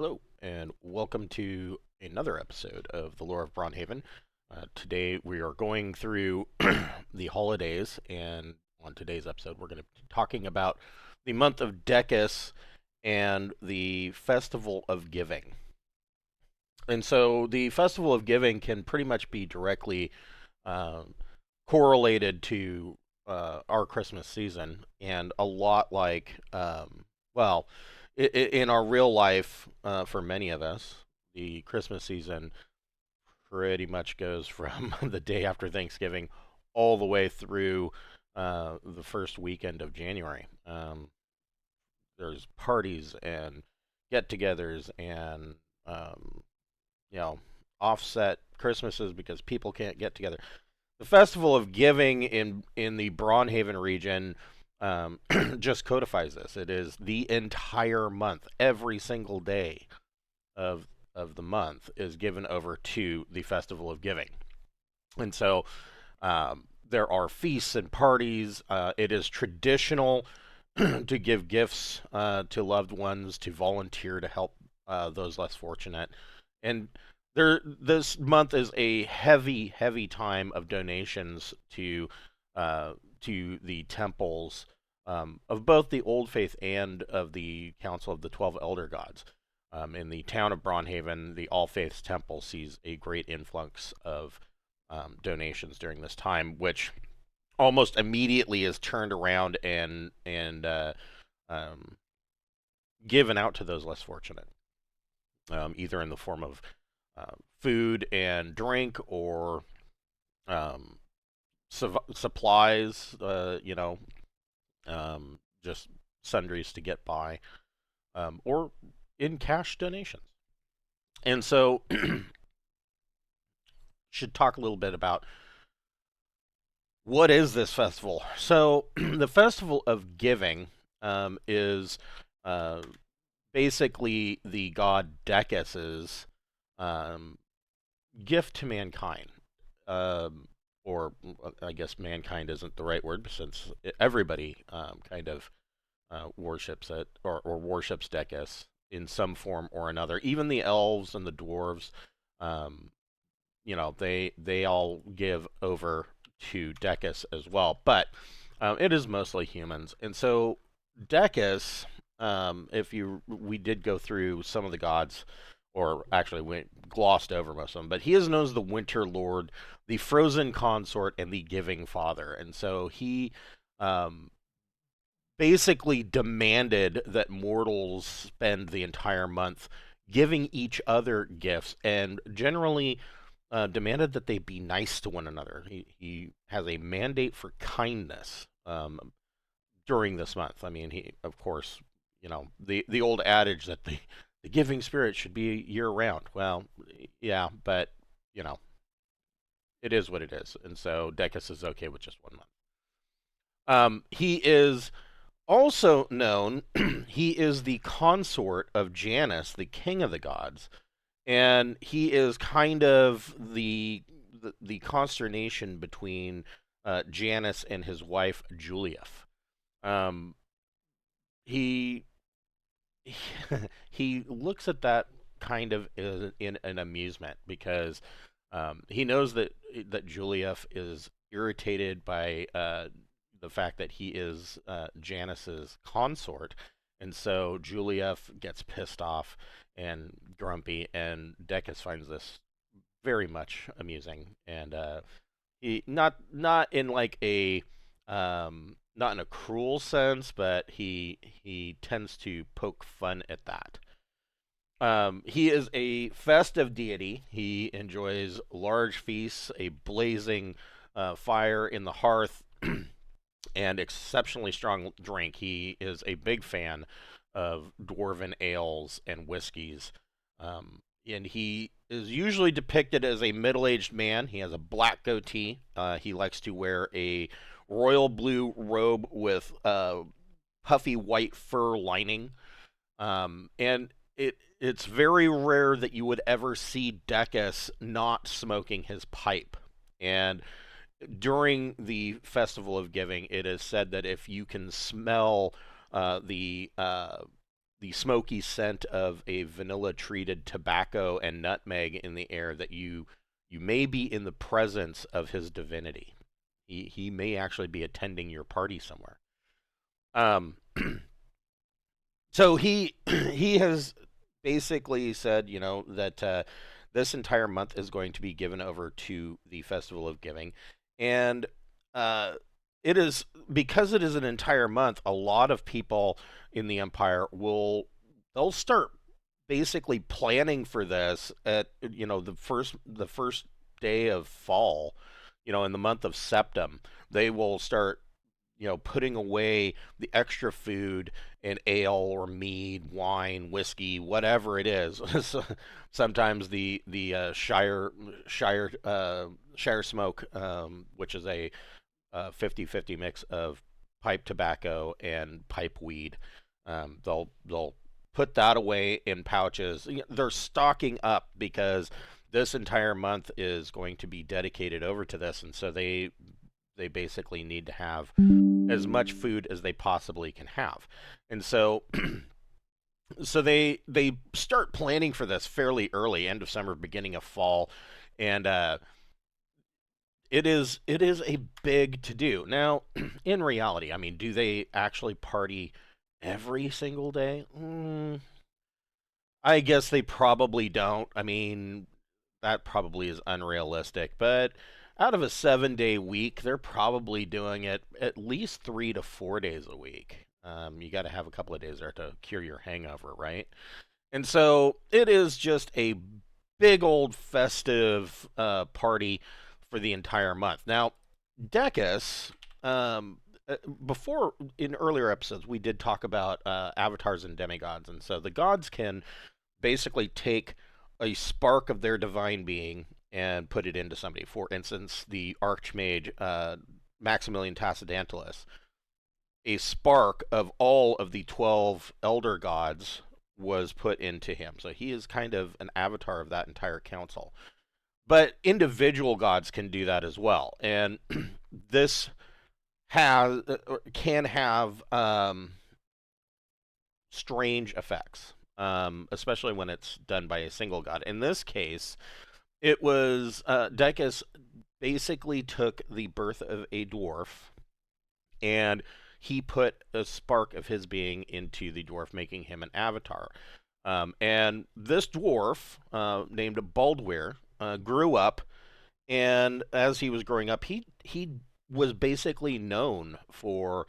Hello, and welcome to another episode of the Lore of Braunhaven. Today we are going through the holidays, and on today's episode we're going to be talking about the month of Deccus and the Festival of Giving. And so the Festival of Giving can pretty much be directly um, correlated to our Christmas season, and a lot like, well, in our real life, for many of us, the Christmas season pretty much goes from the day after Thanksgiving all the way through the first weekend of January. There's parties and get-togethers and um, you know offset Christmases because people can't get together. The Festival of Giving in the Braunhaven region just codifies this. It is the entire month, every single day of the month is given over to the Festival of Giving, and so there are feasts and parties. It is traditional to give gifts to loved ones, to volunteer to help those less fortunate, and this month is a heavy time of donations to the temples of both the Old Faith and of the Council of the 12 Elder Gods. In the town of Braunhaven, the All Faiths Temple sees a great influx of donations during this time, which almost immediately is turned around and um, given out to those less fortunate, either in the form of food and drink or um, supplies, just sundries to get by, or in cash donations. And so, should talk a little bit about what is this festival. So, the Festival of Giving is uh, basically the god Deccus's um, gift to mankind. Or I guess mankind isn't the right word since everybody kind of worships it or worships Deccus in some form or another. Even the elves and the dwarves, um, they all give over to Deccus as well. But it is mostly humans, and so Deccus, if you we did go through some of the gods, or actually we glossed over most of them, but he is known as the Winter Lord, the Frozen Consort, and the Giving Father. And so he um, basically demanded that mortals spend the entire month giving each other gifts, and generally demanded that they be nice to one another. He has a mandate for kindness during this month. I mean, he, of course, the old adage that the giving spirit should be year round. Well, yeah, but you know, it is what it is, and so Deccus is okay with just 1 month. He is also known. He is the consort of Janus, the king of the gods, and he is kind of the consternation between Janus and his wife Julief. Um, he he looks at that kind of in an amusement because he knows that Julief is irritated by the fact that he is Janus's consort, and so Julief gets pissed off and grumpy, and Deccus finds this very much amusing, and he not in like a not in a cruel sense, but he tends to poke fun at that. He is a festive deity. He enjoys large feasts, a blazing fire in the hearth, and exceptionally strong drink. He is a big fan of dwarven ales and whiskeys. And he is usually depicted as a middle-aged man. He has a black goatee. He likes to wear a royal blue robe with puffy white fur lining. And it's very rare that you would ever see Deccus not smoking his pipe. And during the Festival of Giving, it is said that if you can smell the the smoky scent of a vanilla treated tobacco and nutmeg in the air that you may be in the presence of his divinity. He may actually be attending your party somewhere. Um, so he has basically said, that this entire month is going to be given over to the Festival of Giving, and uh, it is because it is an entire month. A lot of people in the Empire they'll start basically planning for this at the first day of fall, in the month of Septem. They will start putting away the extra food and ale or mead, wine, whiskey, whatever it is. Sometimes the Shire smoke, which is a 50-50 mix of pipe tobacco and pipe weed. They'll put that away in pouches. They're stocking up because this entire month is going to be dedicated over to this, and so they basically need to have as much food as they possibly can have. And so they start planning for this fairly early, end of summer, beginning of fall, and it is a big to do. Now, in reality, I mean, do they actually party every single day? I guess they probably don't. I mean, that probably is unrealistic, but out of a 7-day week, they're probably doing it at least 3 to 4 days a week. You got to have a couple of days there to cure your hangover, right? And so it is just a big old festive party for the entire month. Now, Deccus, before in earlier episodes, we did talk about avatars and demigods, and so the gods can basically take a spark of their divine being and put it into somebody. For instance, the Archmage Maximilian Tassadantilus, a spark of all of the 12 elder gods was put into him. So he is kind of an avatar of that entire council. But individual gods can do that as well. And this can have strange effects, especially when it's done by a single god. In this case, it was Deccus basically took the birth of a dwarf and he put a spark of his being into the dwarf, making him an avatar. And this dwarf, named Baldwir, grew up, and as he was growing up, he was basically known for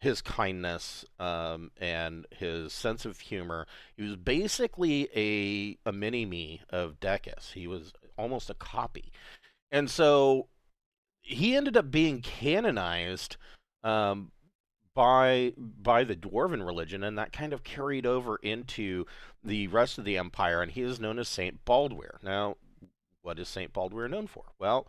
his kindness and his sense of humor. He was basically a mini me of Deccus. He was almost a copy, and so he ended up being canonized um, by the dwarven religion, and that kind of carried over into the rest of the empire. And he is known as Saint Baldwir. Now, what is Saint Baldwir known for? Well,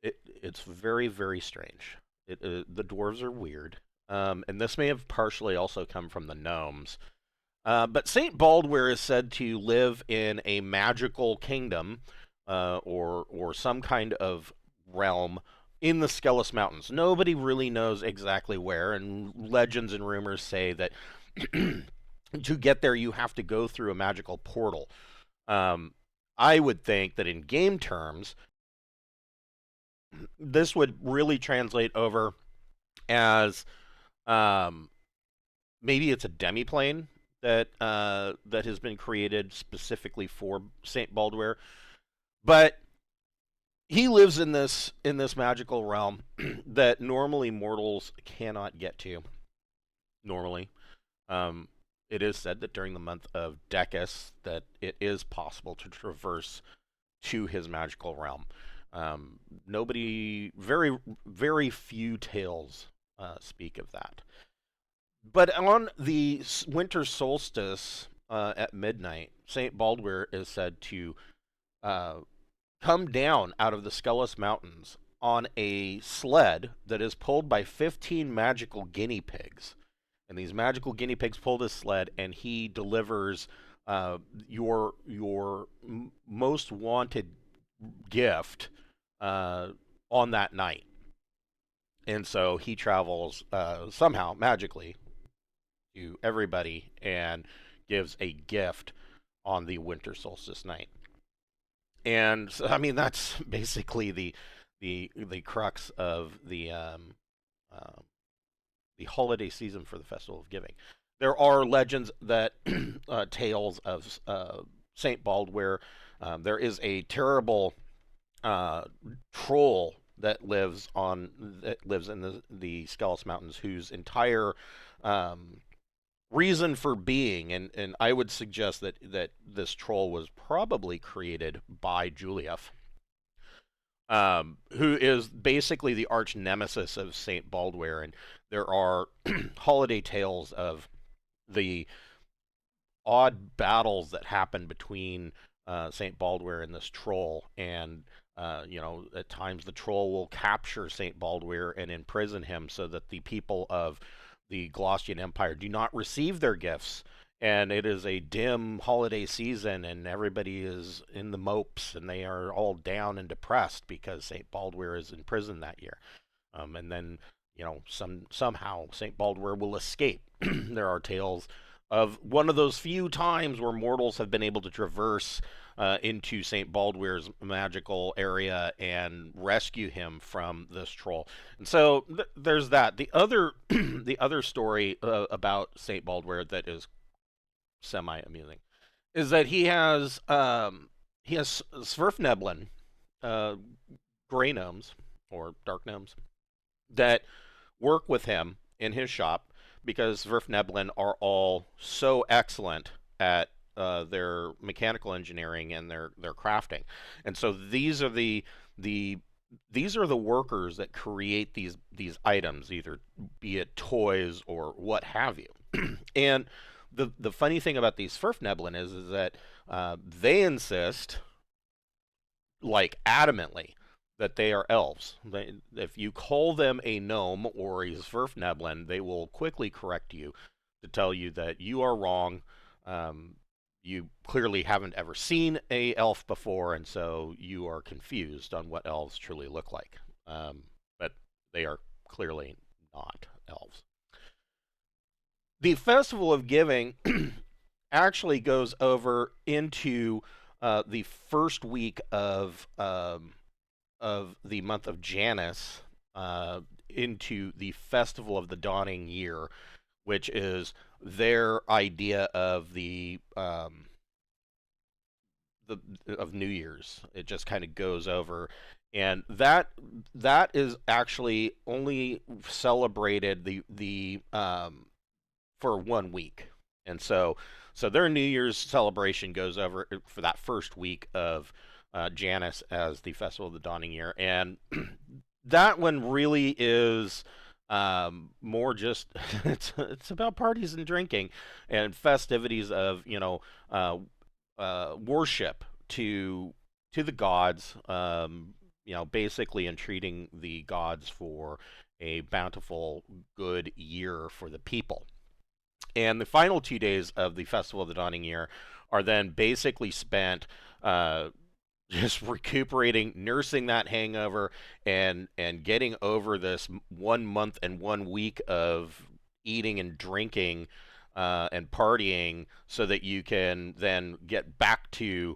it's very, very strange. The dwarves are weird, and this may have partially also come from the gnomes. But Saint Baldwir is said to live in a magical kingdom, or some kind of realm in the Skelos Mountains. Nobody really knows exactly where, and legends and rumors say that to get there you have to go through a magical portal. Um, I would think that in game terms, this would really translate over as maybe it's a demiplane that has been created specifically for Saint Baldwir, but he lives in this magical realm that normally mortals cannot get to. Normally, um, it is said that during the month of Deccus that it is possible to traverse to his magical realm. Nobody, very very few tales speak of that. But on the winter solstice at midnight, Saint Baldwir is said to uh, come down out of the Skelos Mountains on a sled that is pulled by 15 magical guinea pigs. And these magical guinea pigs pull this sled, and he delivers your most wanted gift on that night. And so he travels somehow magically to everybody and gives a gift on the winter solstice night. And so, I mean, that's basically the crux of uh, the holiday season for the Festival of Giving. There are legends that tales of Saint Bald where there is a terrible uh, troll that lives in the Skelos Mountains, whose entire um, reason for being, and I would suggest that this troll was probably created by Julief, who is basically the arch nemesis of Saint Baldwin. And there are holiday tales of the odd battles that happen between Saint Baldwin and this troll, and at times the troll will capture Saint Baldwin and imprison him so that the people of the Glaucian Empire do not receive their gifts. And it is a dim holiday season, and everybody is in the mopes, and they are all down and depressed because Saint Baldwin is in prison that year. And then, somehow Saint Baldwin will escape. There are tales of one of those few times where mortals have been able to traverse into St. Baldwin's magical area and rescue him from this troll. And so there's that. The other the other story about St. Baldwin that is semi amusing is that he has Sverfneblin, uh, gray gnomes or dark gnomes that work with him in his shop because Sverfneblin are all so excellent at their mechanical engineering and their crafting, and so the these are the workers that create these items, either be it toys or what have you. And the funny thing about these Sverfneblin is that they insist, like adamantly, that they are elves. If you call them a gnome or a Sverfneblin, they will quickly correct you to tell you that you are wrong. You clearly haven't ever seen a elf before, and so you are confused on what elves truly look like. But they are clearly not elves. The Festival of Giving actually goes over into the first week of the month of Janus, into the Festival of the Dawning Year, which is their idea of the of New Year's. It just kind of goes over, and that is actually only celebrated the for 1 week, and so their New Year's celebration goes over for that first week of Janus as the Festival of the Dawning Year, and that one really is more just it's about parties and drinking and festivities of worship to the gods, basically entreating the gods for a bountiful good year for the people. And the final 2 days of the Festival of the Dawning Year are then basically spent just recuperating, nursing that hangover, and getting over this 1 month and 1 week of eating and drinking and partying, so that you can then get back to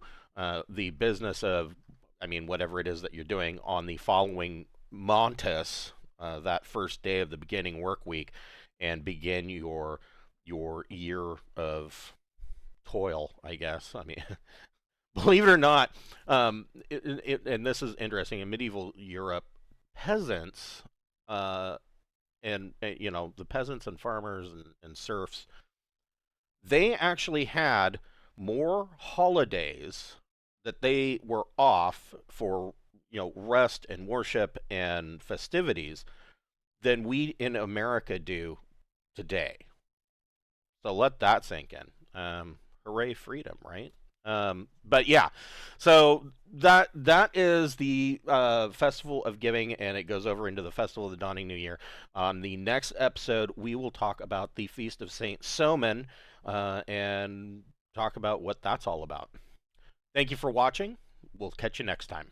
the business of, I mean, whatever it is that you're doing on the following Montes, that first day of the beginning work week, and begin your year of toil, I guess. I mean, believe it or not, and this is interesting, in medieval Europe, peasants, and the peasants and farmers and serfs, they actually had more holidays that they were off for, rest and worship and festivities than we in America do today. So let that sink in. Hooray, freedom, right? But yeah, so that is the Festival of Giving, and it goes over into the Festival of the Dawning New Year. On the next episode, we will talk about the Feast of Saint Soman, and talk about what that's all about. Thank you for watching. We'll catch you next time.